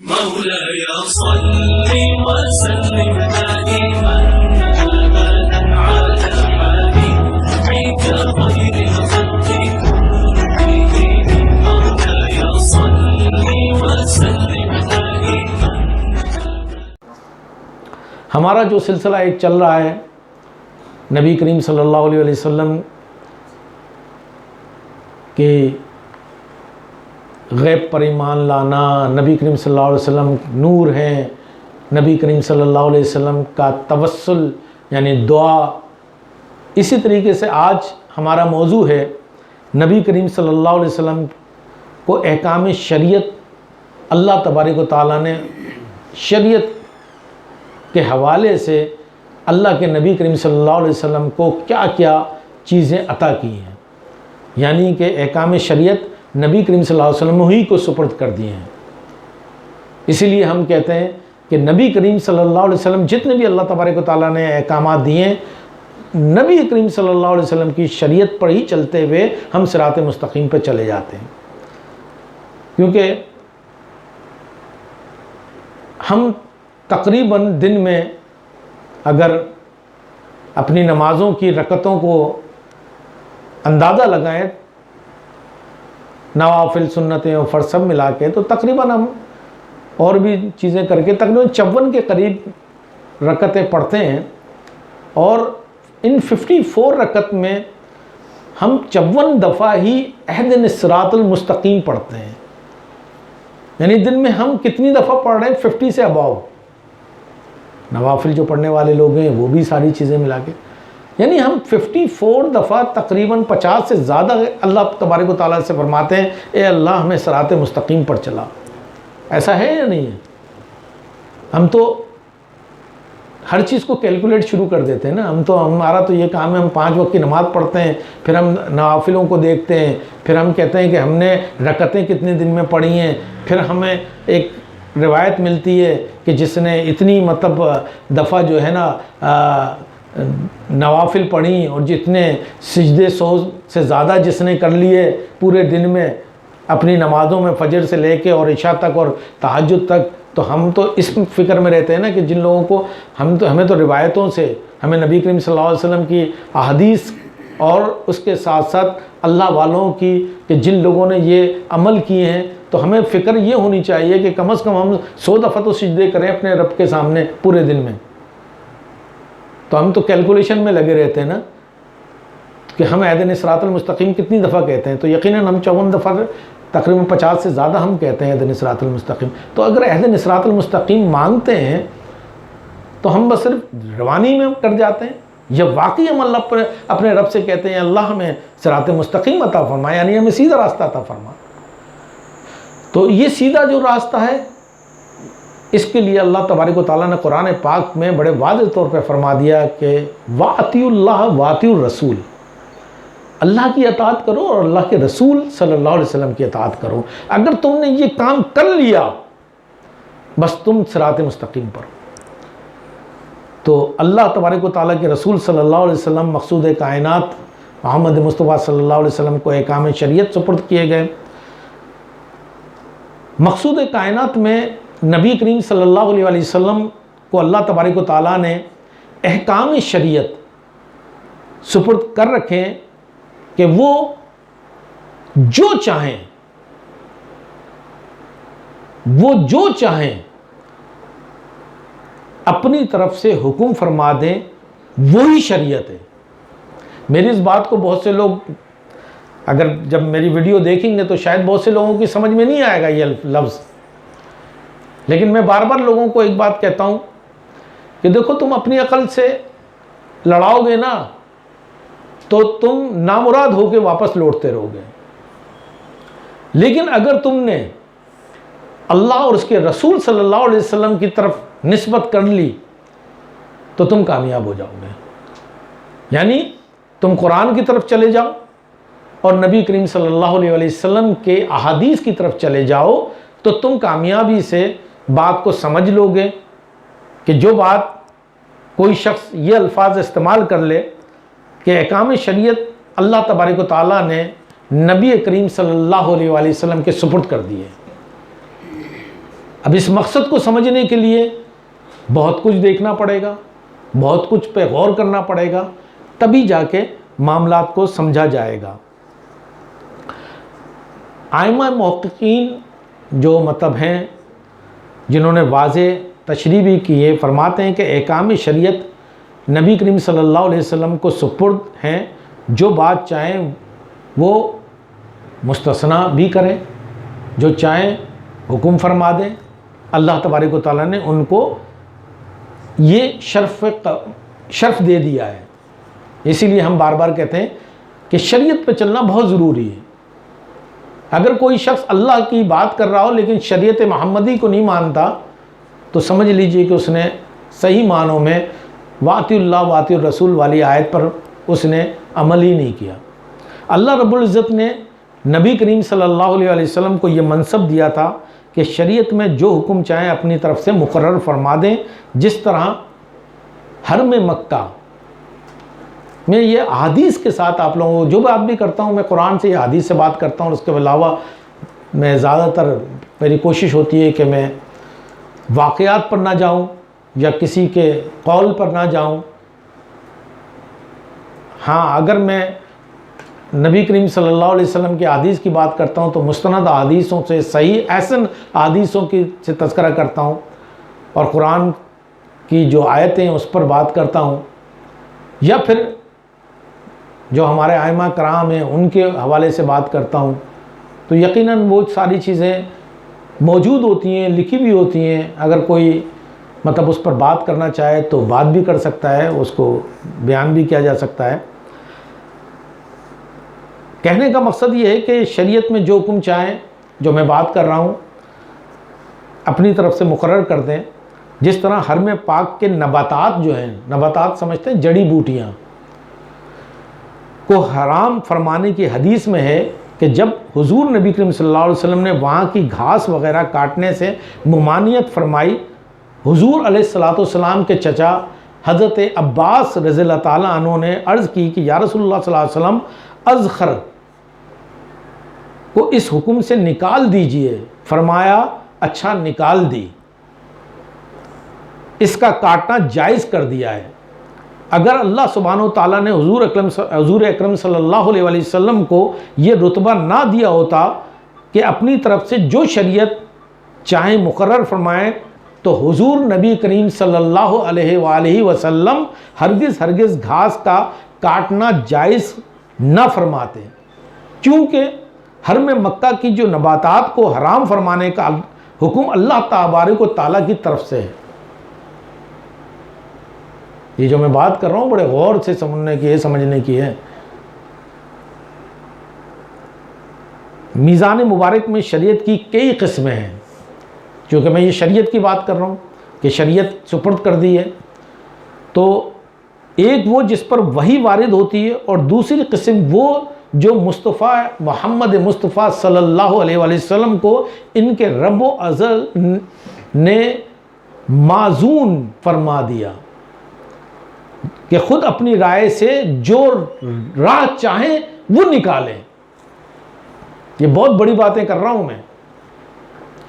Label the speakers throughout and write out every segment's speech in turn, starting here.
Speaker 1: مولاي صل وسلم دائما ابدا على حبيبك خير الخلق كلهم. مولاي صل وسلم دائما.
Speaker 2: ہمارا جو سلسلہ ایک چل رہا ہے نبی کریم صلی اللہ علیہ وسلم کے غیب پر ایمان لانا، نبی کریم صلی اللہ علیہ وسلم نور ہیں، نبی کریم صلی اللہ علیہ وسلم کا توسل یعنی دعا. اسی طریقے سے آج ہمارا موضوع ہے نبی کریم صلی اللہ علیہ وسلم کو احکام شریعت اللہ تبارک و تعالیٰ نے شریعت کے حوالے سے اللہ کے نبی کریم صلی اللہ علیہ وسلم کو کیا کیا چیزیں عطا کی ہیں، یعنی کہ احکام شریعت نبی کریم صلی اللہ علیہ وسلم ہی کو سپرد کر دیے ہیں. اسی لیے ہم کہتے ہیں کہ نبی کریم صلی اللہ علیہ وسلم جتنے بھی اللہ تبارک و تعالیٰ نے احکامات دیے ہیں، نبی کریم صلی اللہ علیہ وسلم کی شریعت پر ہی چلتے ہوئے ہم صراط مستقیم پہ چلے جاتے ہیں. کیونکہ ہم تقریباً دن میں اگر اپنی نمازوں کی رکعتوں کو اندازہ لگائیں، نوافل سنتیں اور فرض سب ملا کے، تو تقریباً ہم اور بھی چیزیں کر کے تقریباً 54 کے قریب رکعتیں پڑھتے ہیں. اور ان 54 رکعت میں ہم 54 دفعہ ہی اہدنا الصراط المستقیم پڑھتے ہیں. یعنی دن میں ہم کتنی دفعہ پڑھ رہے ہیں؟ 50 سے اباؤ. نوافل جو پڑھنے والے لوگ ہیں وہ بھی ساری چیزیں ملا کے، یعنی ہم 54 دفعہ تقریباً 50 سے زیادہ اللہ تبارک و تعالیٰ سے فرماتے ہیں اے اللہ ہمیں صراط مستقیم پر چلا. ایسا ہے یا نہیں ہے؟ ہم تو ہر چیز کو کیلکولیٹ شروع کر دیتے ہیں نا. ہمارا تو یہ کام ہے، ہم 5 وقت کی نماز پڑھتے ہیں، پھر ہم نوافلوں کو دیکھتے ہیں، پھر ہم کہتے ہیں کہ ہم نے رکعتیں کتنے دن میں پڑھی ہیں، پھر ہمیں ایک روایت ملتی ہے کہ جس نے اتنی مطلب دفعہ جو ہے نا نوافل پڑھی اور جتنے سجدے 100 سے زیادہ جس نے کر لیے پورے دن میں اپنی نمازوں میں فجر سے لے کے اور عشاء تک اور تہجد تک. تو ہم تو اس فکر میں رہتے ہیں نا کہ جن لوگوں کو ہمیں تو روایتوں سے، ہمیں نبی کریم صلی اللہ علیہ وسلم کی احادیث اور اس کے ساتھ ساتھ اللہ والوں کی کہ جن لوگوں نے یہ عمل کیے ہیں، تو ہمیں فکر یہ ہونی چاہیے کہ کم از کم ہم 100 دفعہ تو سجدے کریں اپنے رب کے سامنے پورے دن میں. تو ہم تو کیلکولیشن میں لگے رہتے ہیں نا کہ ہم اہدنا الصراط المستقیم کتنی دفعہ کہتے ہیں. تو یقیناً ہم 54 دفعہ تقریباً 50 سے زیادہ ہم کہتے ہیں اہدنا الصراط المستقیم. تو اگر اہدنا الصراط المستقیم مانگتے ہیں تو ہم بس صرف روانی میں کر جاتے ہیں، یا واقعی ہم اللہ پر اپنے رب سے کہتے ہیں اللہ ہمیں صراط مستقیم عطا فرما، یعنی ہمیں سیدھا راستہ عطا فرما. تو یہ سیدھا جو راستہ ہے اس کے لیے اللہ تبارک و تعالیٰ نے قرآن پاک میں بڑے واضح طور پہ فرما دیا کہ وَأَطِیعُوا اللَّهَ وَأَطِیعُوا الرَّسُولَ، اللہ کی اطاعت کرو اور اللہ کے رسول صلی اللہ علیہ وسلم کی اطاعت کرو. اگر تم نے یہ کام کر لیا بس تم صراط مستقیم پر. تو اللہ تبارک و تعالیٰ کے رسول صلی اللہ علیہ وسلم مقصود کائنات محمد مصطفیٰ صلی اللہ علیہ وسلم کو احکام شریعت سپرد کیے گئے. مقصود کائنات میں نبی کریم صلی اللہ علیہ وسلم کو اللہ تبارک و تعالیٰ نے احکام شریعت سپرد کر رکھے کہ وہ جو چاہیں اپنی طرف سے حکم فرما دیں، وہی شریعت ہے. میری اس بات کو بہت سے لوگ اگر جب میری ویڈیو دیکھیں گے تو شاید بہت سے لوگوں کی سمجھ میں نہیں آئے گا یہ لفظ، لیکن میں بار بار لوگوں کو ایک بات کہتا ہوں کہ دیکھو تم اپنی عقل سے لڑاؤ گے نا تو تم نامراد ہو کے واپس لوٹتے رہو گے، لیکن اگر تم نے اللہ اور اس کے رسول صلی اللہ علیہ وسلم کی طرف نسبت کر لی تو تم کامیاب ہو جاؤ گے. یعنی تم قرآن کی طرف چلے جاؤ اور نبی کریم صلی اللہ علیہ وسلم کے احادیث کی طرف چلے جاؤ تو تم کامیابی سے بات کو سمجھ لو گے کہ جو بات کوئی شخص یہ الفاظ استعمال کر لے کہ احکام شریعت اللہ تبارک و تعالیٰ نے نبی کریم صلی اللہ علیہ وسلم کے سپرد کر دیے. اب اس مقصد کو سمجھنے کے لیے بہت کچھ دیکھنا پڑے گا، بہت کچھ پہ غور کرنا پڑے گا، تبھی جا کے معاملات کو سمجھا جائے گا۔ ائمہ محققین جو مطلب ہیں، جنہوں نے واضح تشریح بھی کی ہے، فرماتے ہیں کہ احکام شریعت نبی کریم صلی اللہ علیہ وسلم کو سپرد ہیں، جو بات چاہیں وہ مستثنا بھی کریں، جو چاہیں حکم فرما دیں۔ اللہ تبارک و تعالیٰ نے ان کو یہ شرف دے دیا ہے۔ اسی لیے ہم بار بار کہتے ہیں کہ شریعت پہ چلنا بہت ضروری ہے۔ اگر کوئی شخص اللہ کی بات کر رہا ہو لیکن شریعت محمدی کو نہیں مانتا تو سمجھ لیجئے کہ اس نے صحیح معنوں میں واطیع اللہ واطیع الرسول والی آیت پر اس نے عمل ہی نہیں کیا۔ اللہ رب العزت نے نبی کریم صلی اللہ علیہ وسلم کو یہ منصب دیا تھا کہ شریعت میں جو حکم چاہیں اپنی طرف سے مقرر فرما دیں، جس طرح حرم مکہ میں یہ احادیث کے ساتھ آپ لوگوں کو جو بات بھی کرتا ہوں میں قرآن سے یا حدیث سے بات کرتا ہوں، اور اس کے علاوہ میں زیادہ تر میری کوشش ہوتی ہے کہ میں واقعات پر نہ جاؤں یا کسی کے قول پر نہ جاؤں۔ ہاں، اگر میں نبی کریم صلی اللہ علیہ وسلم کی حدیث کی بات کرتا ہوں تو مستند حدیثوں سے، صحیح احسن حدیثوں کی سے تذکرہ کرتا ہوں، اور قرآن کی جو آیتیں اس پر بات کرتا ہوں، یا پھر جو ہمارے ائمہ کرام ہیں ان کے حوالے سے بات کرتا ہوں، تو یقیناً وہ ساری چیزیں موجود ہوتی ہیں، لکھی بھی ہوتی ہیں۔ اگر کوئی مطلب اس پر بات کرنا چاہے تو بات بھی کر سکتا ہے، اس کو بیان بھی کیا جا سکتا ہے۔ کہنے کا مقصد یہ ہے کہ شریعت میں جو حکم چاہیں، جو میں بات کر رہا ہوں، اپنی طرف سے مقرر کر دیں۔ جس طرح حرم پاک کے نباتات جو ہیں، نباتات سمجھتے ہیں جڑی بوٹیاں، کو حرام فرمانے کی حدیث میں ہے کہ جب حضور نبی کریم صلی اللہ علیہ وسلم نے وہاں کی گھاس وغیرہ کاٹنے سے ممانعت فرمائی، حضور علیہ السلام کے چچا حضرت عباس رضی اللہ تعالیٰ عنہ نے عرض کی کہ یا رسول اللہ صلی اللہ علیہ وسلم، اذخر کو اس حکم سے نکال دیجئے۔ فرمایا اچھا، نکال دی، اس کا کاٹنا جائز کر دیا ہے۔ اگر اللہ سبحانہ و تعالیٰ نے حضور اکرم صلی اللہ علیہ وسلم کو یہ رتبہ نہ دیا ہوتا کہ اپنی طرف سے جو شریعت چاہیں مقرر فرمائیں، تو حضور نبی کریم صلی اللہ علیہ وآلہ وسلم ہرگز گھاس کا کاٹنا جائز نہ فرماتے، کیونکہ حرم مکہ کی جو نباتات کو حرام فرمانے کا حکم اللہ تبارک و تعالیٰ کی طرف سے ہے۔ یہ جو میں بات کر رہا ہوں بڑے غور سے سمجھنے کی ہے۔ میزان مبارک میں شریعت کی کئی قسمیں ہیں، چونکہ میں یہ شریعت کی بات کر رہا ہوں کہ شریعت سپرد کر دی ہے، تو ایک وہ جس پر وحی وارد ہوتی ہے، اور دوسری قسم وہ جو مصطفیٰ محمد مصطفیٰ صلی اللہ علیہ وآلہ وسلم کو ان کے رب و ازل نے معزون فرما دیا کہ خود اپنی رائے سے جو راہ چاہیں وہ نکالیں۔ یہ بہت بڑی باتیں کر رہا ہوں میں،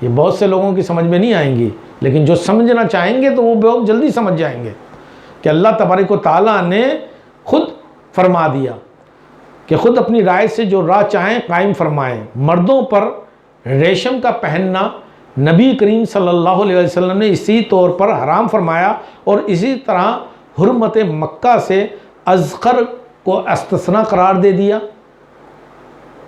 Speaker 2: یہ بہت سے لوگوں کی سمجھ میں نہیں آئیں گی، لیکن جو سمجھنا چاہیں گے تو وہ بہت جلدی سمجھ جائیں گے کہ اللہ تبارک و تعالیٰ نے خود فرما دیا کہ خود اپنی رائے سے جو راہ چاہیں قائم فرمائیں۔ مردوں پر ریشم کا پہننا نبی کریم صلی اللہ علیہ وسلم نے اسی طور پر حرام فرمایا، اور اسی طرح حرمت مکہ سے اذخر کو استثناء قرار دے دیا۔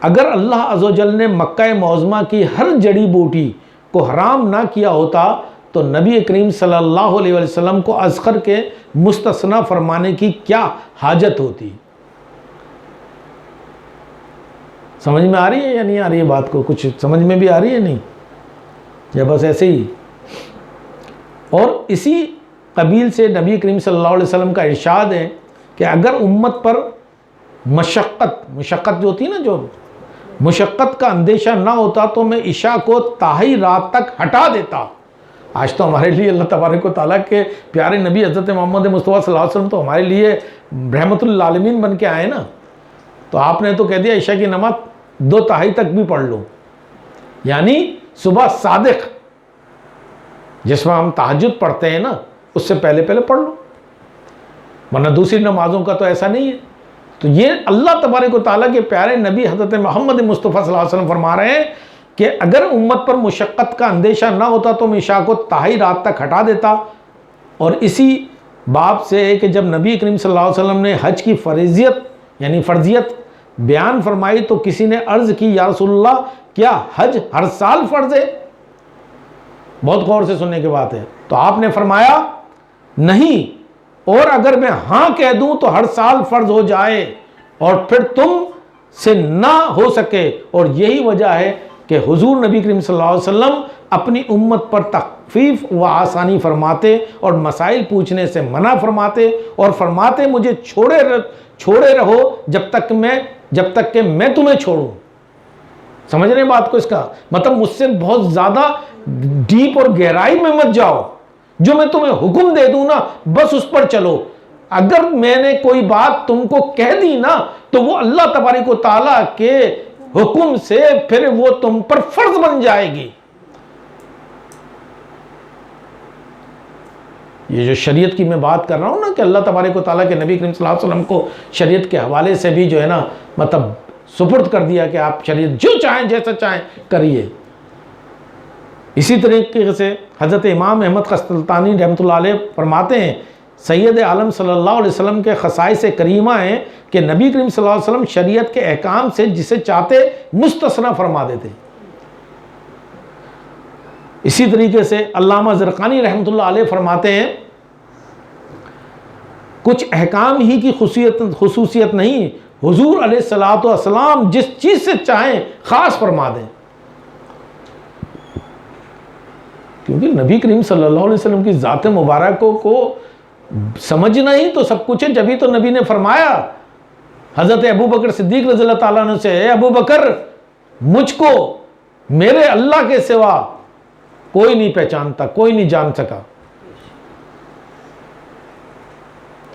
Speaker 2: اگر اللہ عز و جل نے مکہ معظمہ کی ہر جڑی بوٹی کو حرام نہ کیا ہوتا تو نبی کریم صلی اللہ علیہ وسلم کو اذخر کے مستثنیٰ فرمانے کی کیا حاجت ہوتی؟ سمجھ میں آ رہی ہے یا نہیں آ رہی ہے بات کو؟ کچھ سمجھ میں بھی آ رہی ہے نہیں، یا بس ایسے ہی؟ اور اسی قبیل سے نبی کریم صلی اللہ علیہ وسلم کا ارشاد ہے کہ اگر امت پر مشقت جو ہوتی ہے نا، جو مشقت کا اندیشہ نہ ہوتا تو میں عشاء کو تاہی رات تک ہٹا دیتا۔ آج تو ہمارے لیے اللہ تبارک و تعالیٰ کے پیارے نبی حضرت محمد مصطفیٰ صلی اللہ علیہ وسلم تو ہمارے لیے رحمت للعالمین بن کے آئے نا، تو آپ نے تو کہہ دیا عشاء کی نماز 2 تہائی تک بھی پڑھ لو، یعنی صبح صادق جس میں ہم تہجد پڑھتے ہیں نا اس سے پہلے پہلے پڑھ لو، ورنہ دوسری نمازوں کا تو ایسا نہیں ہے۔ تو یہ اللہ تبارک و تعالیٰ کے پیارے نبی حضرت محمد مصطفیٰ صلی اللہ علیہ وسلم فرما رہے ہیں کہ اگر امت پر مشقت کا اندیشہ نہ ہوتا تو میں عشاء کو تاہی رات تک ہٹا دیتا۔ اور اسی باب سے ہے کہ جب نبی کریم صلی اللہ علیہ وسلم نے حج کی فرضیت بیان فرمائی تو کسی نے عرض کی یا رسول اللہ کیا حج ہر سال فرض ہے؟ بہت غور سے سننے کی بات ہے۔ تو آپ نے فرمایا نہیں، اور اگر میں ہاں کہہ دوں تو ہر سال فرض ہو جائے اور پھر تم سے نہ ہو سکے، اور یہی وجہ ہے کہ حضور نبی کریم صلی اللہ علیہ وسلم اپنی امت پر تخفیف و آسانی فرماتے اور مسائل پوچھنے سے منع فرماتے اور فرماتے مجھے چھوڑے رہو جب تک کہ میں تمہیں چھوڑوں۔ سمجھ رہے ہیں بات کو؟ اس کا مطلب مجھ سے بہت زیادہ ڈیپ اور گہرائی میں مت جاؤ، جو میں تمہیں حکم دے دوں نا بس اس پر چلو۔ اگر میں نے کوئی بات تم کو کہہ دی نا تو وہ اللہ تبارک و تعالیٰ کے حکم سے پھر وہ تم پر فرض بن جائے گی۔ یہ جو شریعت کی میں بات کر رہا ہوں نا کہ اللہ تبارک و تعالیٰ کے نبی کریم صلی اللہ علیہ وسلم کو شریعت کے حوالے سے بھی جو ہے نا مطلب سپرد کر دیا کہ آپ شریعت جو چاہیں جیسا چاہیں کریے۔ اسی طریقے سے حضرت امام احمد قسطلطانی رحمۃ اللہ علیہ فرماتے ہیں سید عالم صلی اللہ علیہ وسلم کے خصائص کریمہ ہیں کہ نبی کریم صلی اللہ علیہ وسلم شریعت کے احکام سے جسے چاہتے مستثنی فرما دیتے۔ اسی طریقے سے علامہ زرقانی رحمۃ اللہ علیہ فرماتے ہیں کچھ احکام ہی کی خصوصیت نہیں، حضور علیہ الصلوۃ والسلام جس چیز سے چاہیں خاص فرما دیں۔ کیونکہ نبی کریم صلی اللہ علیہ وسلم کی ذات مبارک کو سمجھنا ہی تو سب کچھ ہے۔ جبھی تو نبی نے فرمایا حضرت ابو بکر صدیق رضی اللہ تعالیٰ عنہ سے، اے ابو بکر مجھ کو میرے اللہ کے سوا کوئی نہیں پہچانتا، کوئی نہیں جان سکا۔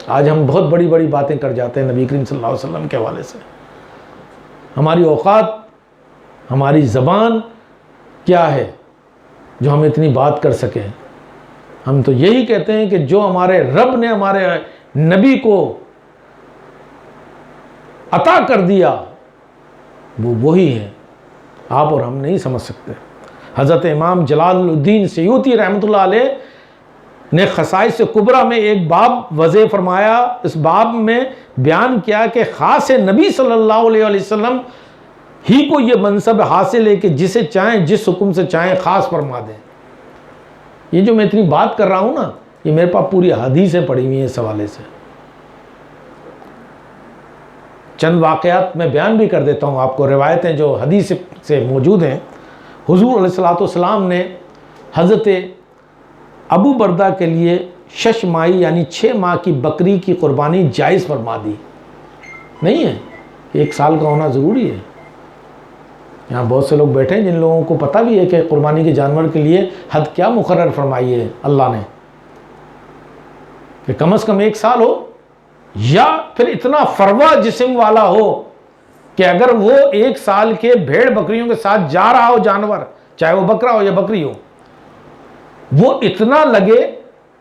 Speaker 2: آج ہم بہت بڑی بڑی باتیں کر جاتے ہیں نبی کریم صلی اللہ علیہ وسلم کے حوالے سے۔ ہماری اوقات، ہماری زبان کیا ہے جو ہم اتنی بات کر سکیں؟ ہم تو یہی کہتے ہیں کہ جو ہمارے رب نے ہمارے نبی کو عطا کر دیا وہ وہی ہے، آپ اور ہم نہیں سمجھ سکتے۔ حضرت امام جلال الدین سیوطی رحمۃ اللہ علیہ نے خصائص کبریٰ میں ایک باب وضع فرمایا۔ اس باب میں بیان کیا کہ خاص نبی صلی اللہ علیہ وسلم ہی کو یہ منصب حاصل ہے کہ جسے چاہیں جس حکم سے چاہیں خاص فرما دیں۔ یہ جو میں اتنی بات کر رہا ہوں نا یہ میرے پاس پوری حدیثیں پڑھی ہوئی ہیں اس حوالے سے۔ چند واقعات میں بیان بھی کر دیتا ہوں آپ کو، روایتیں جو حدیث سے موجود ہیں۔ حضور علیہ الصلوۃ والسلام نے حضرت ابو بردہ کے لیے 6 ماہی یعنی 6 ماہ کی بکری کی قربانی جائز فرما دی۔ نہیں ہے 1 سال کا ہونا ضروری ہے۔ یہاں بہت سے لوگ بیٹھے ہیں جن لوگوں کو پتہ بھی ہے کہ قربانی کے جانور کے لیے حد کیا مقرر فرمائی ہے اللہ نے، کہ کم از کم 1 سال ہو یا پھر اتنا فروا جسم والا ہو کہ اگر وہ 1 سال کے بھیڑ بکریوں کے ساتھ جا رہا ہو جانور، چاہے وہ بکرا ہو یا بکری ہو، وہ اتنا لگے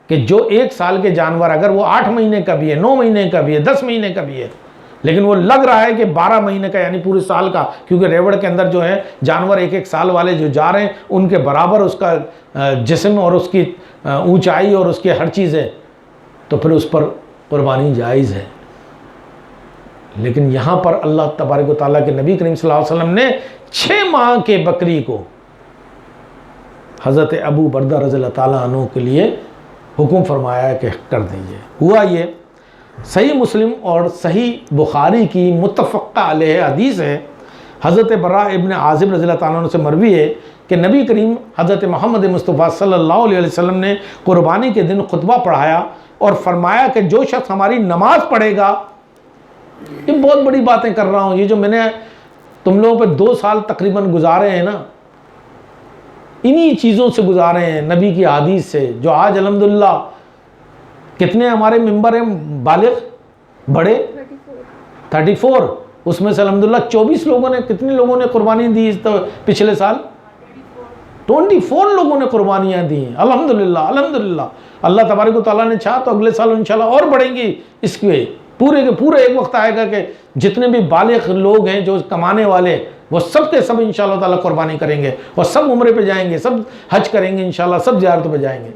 Speaker 2: کہ جو 1 سال کے جانور اگر وہ 8 مہینے کا بھی ہے، 9 مہینے کا بھی ہے، 10 مہینے کا بھی ہے، لیکن وہ لگ رہا ہے کہ 12 مہینے کا یعنی پورے سال کا، کیونکہ ریوڑ کے اندر جو ہے جانور 1 سال والے جو جا رہے ہیں ان کے برابر اس کا جسم اور اس کی اونچائی اور اس کی ہر چیز ہے، تو پھر اس پر قربانی جائز ہے۔ لیکن یہاں پر اللہ تبارک و تعالیٰ کے نبی کریم صلی اللہ علیہ وسلم نے 6 ماہ کے بکری کو حضرت ابو بردہ رضی اللہ تعالیٰ عنہ کے لیے حکم فرمایا کہ کر دیجئے۔ ہوا یہ صحیح مسلم اور صحیح بخاری کی متفقہ علیہ حدیث ہے، حضرت براء ابن عازب رضی اللہ تعالیٰ عنہ سے مروی ہے کہ نبی کریم حضرت محمد مصطفیٰ صلی اللہ علیہ وسلم نے قربانی کے دن خطبہ پڑھایا اور فرمایا کہ جو شخص ہماری نماز پڑھے گا، یہ بہت بڑی باتیں کر رہا ہوں، یہ جو میں نے تم لوگوں پہ 2 سال تقریباً گزارے ہیں نا، انہی چیزوں سے گزارے ہیں، نبی کی حدیث سے، جو آج الحمدللہ کتنے ہمارے ممبر ہیں بالغ بڑے 34، اس میں سے الحمدللہ 24 لوگوں نے، کتنے لوگوں نے قربانی دی پچھلے سال؟ 24 لوگوں نے قربانیاں دی ہیں. الحمدللہ الحمدللہ. اللہ تبارک و تعالیٰ نے چاہا تو اگلے سال انشاءاللہ اور بڑھیں گی اس کے پورے کے پورے. ایک وقت آئے گا کہ جتنے بھی بالغ لوگ ہیں جو کمانے والے وہ سب کے سب انشاءاللہ تعالیٰ قربانی کریں گے اور سب عمرے پہ جائیں گے, سب حج کریں گے انشاءاللہ, سب زیارتوں پہ جائیں گے.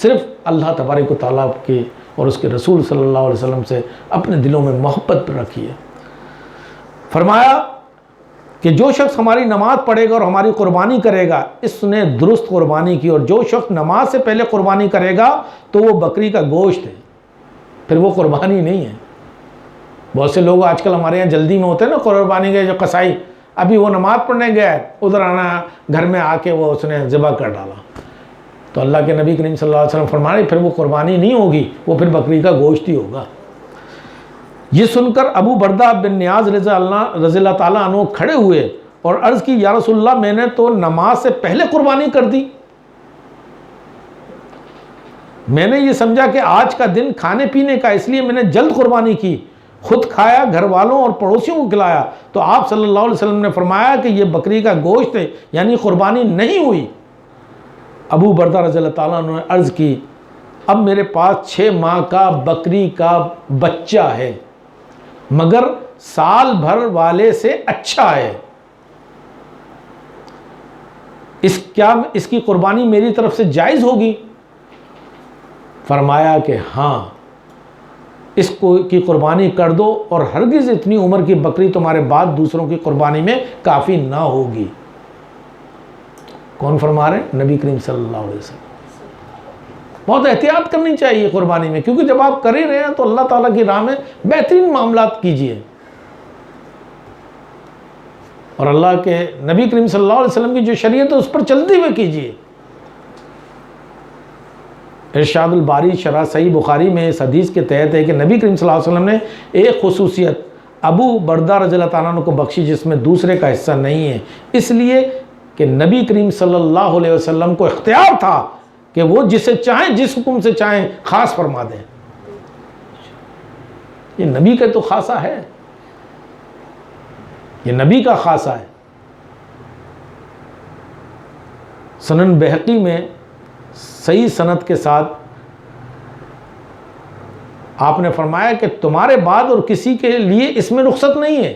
Speaker 2: صرف اللہ تبارک و تعالیٰ کے اور اس کے رسول صلی اللہ علیہ وسلم سے اپنے دلوں میں محبت رکھیے. فرمایا کہ جو شخص ہماری نماز پڑھے گا اور ہماری قربانی کرے گا اس نے درست قربانی کی, اور جو شخص نماز سے پہلے قربانی کرے گا تو وہ بکری کا گوشت ہے, پھر وہ قربانی نہیں ہے. بہت سے لوگ آج کل ہمارے یہاں جلدی میں ہوتے ہیں نا قربانی کے, جو قصائی ابھی وہ نماز پڑھنے گیا ہے, ادھر آنا گھر میں آ کے وہ اس نے ذبح کر ڈالا. تو اللہ کے نبی کریم صلی اللہ علیہ وسلم فرمائے پھر وہ قربانی نہیں ہوگی, وہ پھر بکری کا گوشت ہی ہوگا. یہ سن کر ابو بردہ بن نیاز رضی اللہ تعالیٰ عنہ کھڑے ہوئے اور عرض کی یا رسول اللہ میں نے تو نماز سے پہلے قربانی کر دی. میں نے یہ سمجھا کہ آج کا دن کھانے پینے کا, اس لیے میں نے جلد قربانی کی, خود کھایا, گھر والوں اور پڑوسیوں کو کھلایا. تو آپ صلی اللہ علیہ وسلم نے فرمایا کہ یہ بکری کا گوشت ہے, یعنی قربانی نہیں ہوئی. ابو بردہ رضی اللہ تعالیٰ عنہ نے عرض کی اب میرے پاس 6 ماہ کا بکری کا بچہ ہے, مگر سال بھر والے سے اچھا ہے. اس کی قربانی میری طرف سے جائز ہوگی؟ فرمایا کہ ہاں, اس کی قربانی کر دو, اور ہرگز اتنی عمر کی بکری تمہارے بعد دوسروں کی قربانی میں کافی نہ ہوگی. کون فرما رہے ہیں؟ نبی کریم صلی اللہ علیہ وسلم. بہت احتیاط کرنی چاہیے قربانی میں, کیونکہ جب آپ کر ہی رہے ہیں تو اللہ تعالیٰ کی راہ میں بہترین معاملات کیجئے, اور اللہ کے نبی کریم صلی اللہ علیہ وسلم کی جو شریعت ہے اس پر چلتے ہوئے کیجئے. ارشاد الباری شرح صحیح بخاری میں اس حدیث کے تحت ہے کہ نبی کریم صلی اللہ علیہ وسلم نے ایک خصوصیت ابو بردہ رضی اللہ تعالیٰ عنہ کو بخشی جس میں دوسرے کا حصہ نہیں ہے, اس لیے کہ نبی کریم صلی اللہ علیہ وسلم کو اختیار تھا کہ وہ جسے چاہیں جس حکم سے چاہیں خاص فرما دیں. یہ نبی کا تو خاصہ ہے, یہ نبی کا خاصہ ہے. سنن بہقی میں صحیح سند کے ساتھ آپ نے فرمایا کہ تمہارے بعد اور کسی کے لیے اس میں رخصت نہیں ہے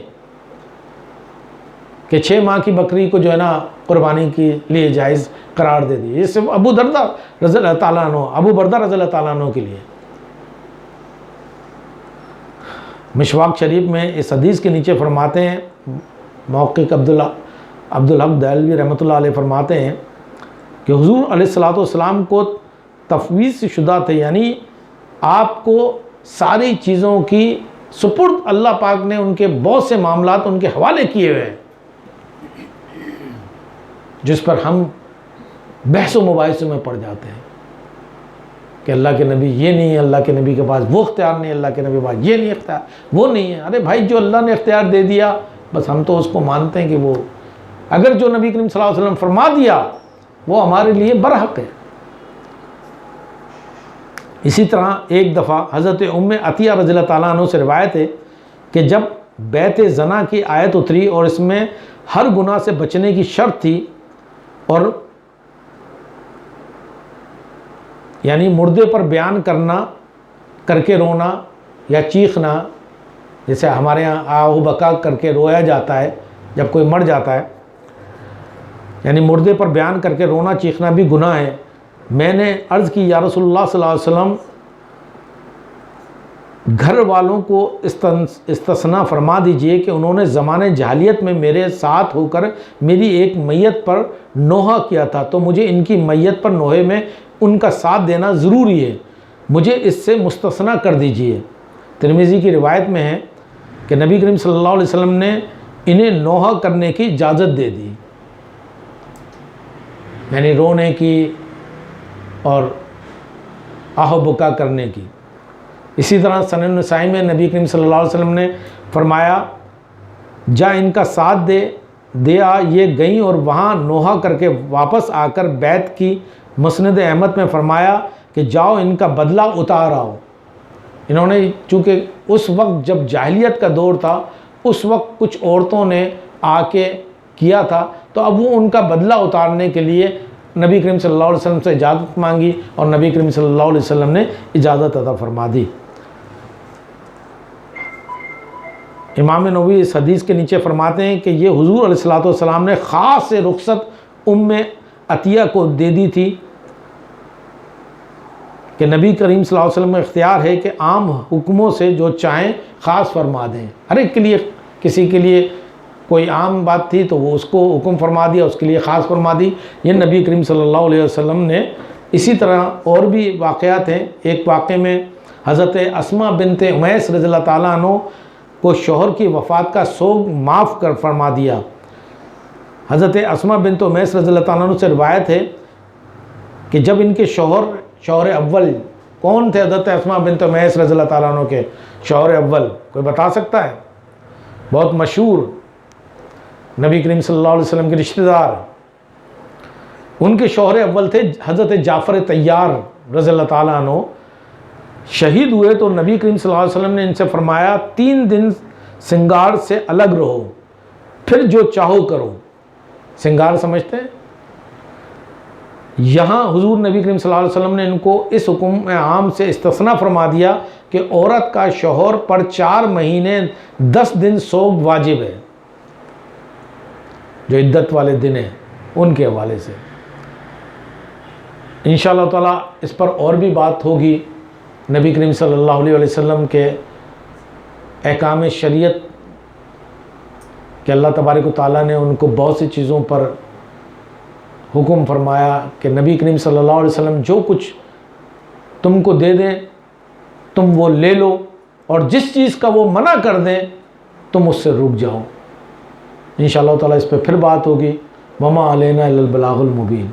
Speaker 2: کہ 6 ماہ کی بکری کو جو ہے نا قربانی کے لیے جائز قرار دے دی. یہ صرف ابو بردہ رضی اللہ تعالیٰ عنہ کے لیے. مشواق شریف میں اس حدیث کے نیچے فرماتے ہیں, محقق عبدالحق دہلوی رحمۃ اللہ علیہ فرماتے ہیں کہ حضور علیہ الصلوۃ والسلام کو تفویض شدہ تھے, یعنی آپ کو ساری چیزوں کی سپرد اللہ پاک نے ان کے بہت سے معاملات ان کے حوالے کیے ہوئے ہیں, جس پر ہم بحث و مباحثوں میں پڑ جاتے ہیں کہ اللہ کے نبی یہ نہیں ہے, اللہ کے نبی کے پاس وہ اختیار نہیں, اللہ کے نبی کے پاس یہ نہیں اختیار, وہ نہیں ہے. ارے بھائی, جو اللہ نے اختیار دے دیا بس ہم تو اس کو مانتے ہیں کہ وہ اگر جو نبی کریم صلی اللہ علیہ وسلم فرما دیا وہ ہمارے لیے برحق ہے. اسی طرح ایک دفعہ حضرت ام عطیہ رضی اللہ تعالیٰ عنہ سے روایت ہے کہ جب بیت زنا کی آیت اتری اور اس میں ہر گناہ سے بچنے کی شرط تھی, اور یعنی مردے پر بیان کرنا, کر کے رونا یا چیخنا, جیسے ہمارے یہاں آہو بکا کر کے رویا جاتا ہے جب کوئی مر جاتا ہے, یعنی مردے پر بیان کر کے رونا چیخنا بھی گناہ ہے. میں نے عرض کی یا رسول اللہ صلی اللہ علیہ وسلم گھر والوں کو استثناء فرما دیجئے کہ انہوں نے زمانے جاہلیت میں میرے ساتھ ہو کر میری ایک میت پر نوحہ کیا تھا, تو مجھے ان کی میت پر نوحے میں ان کا ساتھ دینا ضروری ہے, مجھے اس سے مستثنیٰ کر دیجئے. ترمذی کی روایت میں ہے کہ نبی کریم صلی اللہ علیہ وسلم نے انہیں نوحہ کرنے کی اجازت دے دی, یعنی رونے کی اور آہ و بکا کرنے کی. اسی طرح سنن نسائی میں نبی کریم صلی اللہ علیہ وسلم نے فرمایا جا ان کا ساتھ دے آ. یہ گئیں اور وہاں نوحہ کر کے واپس آ کر بیت کی. مسند احمد میں فرمایا کہ جاؤ ان کا بدلہ اتار آؤ. انہوں نے چونکہ اس وقت جب جاہلیت کا دور تھا اس وقت کچھ عورتوں نے آ کے کیا تھا, تو اب وہ ان کا بدلہ اتارنے کے لیے نبی کریم صلی اللہ علیہ وسلم سے اجازت مانگی اور نبی کریم صلی اللہ علیہ وسلم نے اجازت عطا فرما دی۔ امام نووی اس حدیث کے نیچے فرماتے ہیں کہ یہ حضور علیہ السلام نے خاص رخصت عطیہ کو دے دی تھی کہ نبی کریم صلی اللہ علیہ وسلم میں اختیار ہے کہ عام حکموں سے جو چاہیں خاص فرما دیں۔ ہر ایک کے لیے، کسی کے لیے کوئی عام بات تھی تو وہ اس کو حکم فرما دیا، اس کے لیے خاص فرما دی۔ یہ نبی کریم صلی اللہ علیہ وسلم نے اسی طرح اور بھی واقعات ہیں۔ ایک واقعے میں حضرت اسماء بنت امیس رضی اللہ تعالیٰ عنہ کو شوہر کی وفات کا سوگ معاف کر فرما دیا۔ حضرت اسماء بنت امیس رضی اللہ تعالیٰ عنہ سے روایت ہے کہ جب ان کے شوہر اول کون تھے؟ حضرت اسماء بنت امیس رضی اللہ تعالیٰ عنہ کے شوہر اول کوئی بتا سکتا ہے؟ بہت مشہور نبی کریم صلی اللہ علیہ وسلم کے رشتہ دار، ان کے شوہر اول تھے حضرت جعفر طیار رضی اللہ تعالیٰ عنہ۔ شہید ہوئے تو نبی کریم صلی اللہ علیہ وسلم نے ان سے فرمایا 3 دن سنگار سے الگ رہو، پھر جو چاہو کرو۔ سنگار سمجھتے ہیں؟ یہاں حضور نبی کریم صلی اللہ علیہ وسلم نے ان کو اس حکم عام سے استثناء فرما دیا کہ عورت کا شوہر پر 4 مہینے 10 دن سوگ واجب ہے، جو عدت والے دن ہیں ان کے حوالے سے۔ انشاءاللہ تعالیٰ اس پر اور بھی بات ہوگی۔ نبی کریم صلی اللہ علیہ وسلم کے احکام شریعت کہ اللہ تبارک و تعالیٰ نے ان کو بہت سی چیزوں پر حکم فرمایا کہ نبی کریم صلی اللہ علیہ وسلم جو کچھ تم کو دے دیں تم وہ لے لو، اور جس چیز کا وہ منع کر دیں تم اس سے رک جاؤ۔ انشاءاللہ تعالیٰ اس پہ پھر بات ہوگی۔ وما علینا الا البلاغ المبین۔